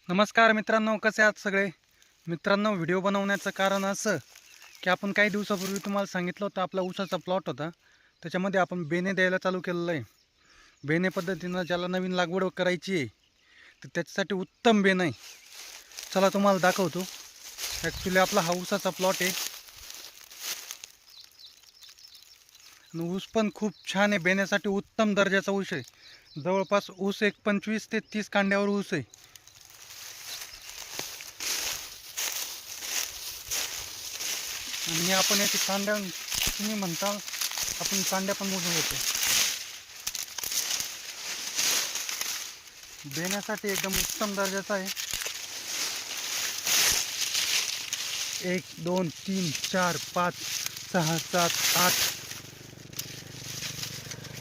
नमस्कार मित्रांनो, कसे आहात सगळे मित्रांनो। व्हिडिओ बनवण्याचं कारण असं की आपण काही दिवसापूर्वी तुम्हाला सांगितलं होतं आपला ऊसाचा प्लॉट होता, त्याच्यामध्ये आपण बेने द्यायला चालू केलेलं आहे। बेने पद्धतीनं ज्याला नवीन लागवड करायची आहे तर त्याच्यासाठी उत्तम बेन आहे। चला तुम्हाला दाखवतो। ॲक्च्युली आपला हा ऊसाचा प्लॉट आहे आणि ऊस पण खूप छान आहे। बेण्यासाठी उत्तम दर्जाचा ऊस आहे। जवळपास ऊस एक 25 ते 30 कांड्यावर ऊस आहे। आणि आपण याची कांड्या तुम्ही म्हणता आपण कांड्या पण मोजून घेतो। देण्यासाठी एकदम उत्तम दर्जाचा आहे। 1 2 3 4 5 6 7 8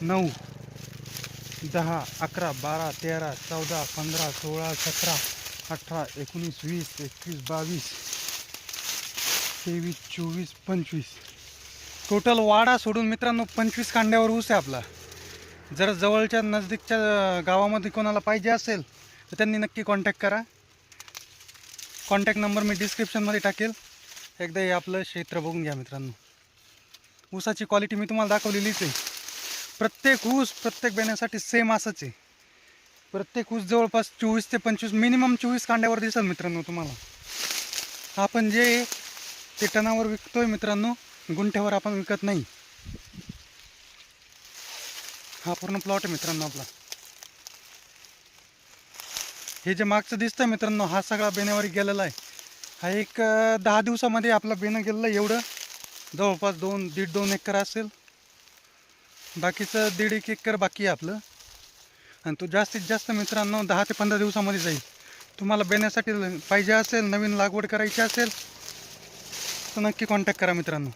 9 10 11 12 13 14 15 16 17 18 19 20 21 22 23 24 25 टोटल वाडा सोडून मित्रांनो 25 कांड्यावर ऊस आहे आपला। जर जवळच्या नजदीकच्या गावामध्ये कोणाला पाहिजे असेल तर त्यांनी नक्की कॉन्टॅक्ट करा। कॉन्टॅक्ट नंबर मी डिस्क्रिप्शनमध्ये टाकेल। एकदा हे आपलं क्षेत्र बघून घ्या मित्रांनो। ऊसाची क्वालिटी मी तुम्हाला दाखवलेलीच आहे। प्रत्येक ऊस प्रत्येक बेण्यासाठी सेम असंच आहे। प्रत्येक ऊस जवळपास 24 ते 25 मिनिमम 24 कांड्यावर दिसेल मित्रांनो तुम्हाला। आपण जे ते टनावर विकतोय मित्रांनो, गुंठ्यावर आपण विकत नाही। हा पूर्ण प्लॉट आहे मित्रांनो आपला। हे जे मागचं दिसतंय मित्रांनो, हा सगळा बेण्यावर गेलेला आहे। हा एक 10 दिवसामध्ये आपला बेणं गेलेलं आहे। एवढं जवळपास 2.5-2 एकर असेल। बाकीचं 1.5-1 एकर बाकी आहे आपलं। आणि तो जास्तीत जास्त मित्रांनो 10 ते 15 दिवसामध्ये जाईल। तुम्हाला बेण्यासाठी पाहिजे असेल, नवीन लागवड करायची असेल तर नक्की कॉन्टॅक्ट करा मित्रांनो।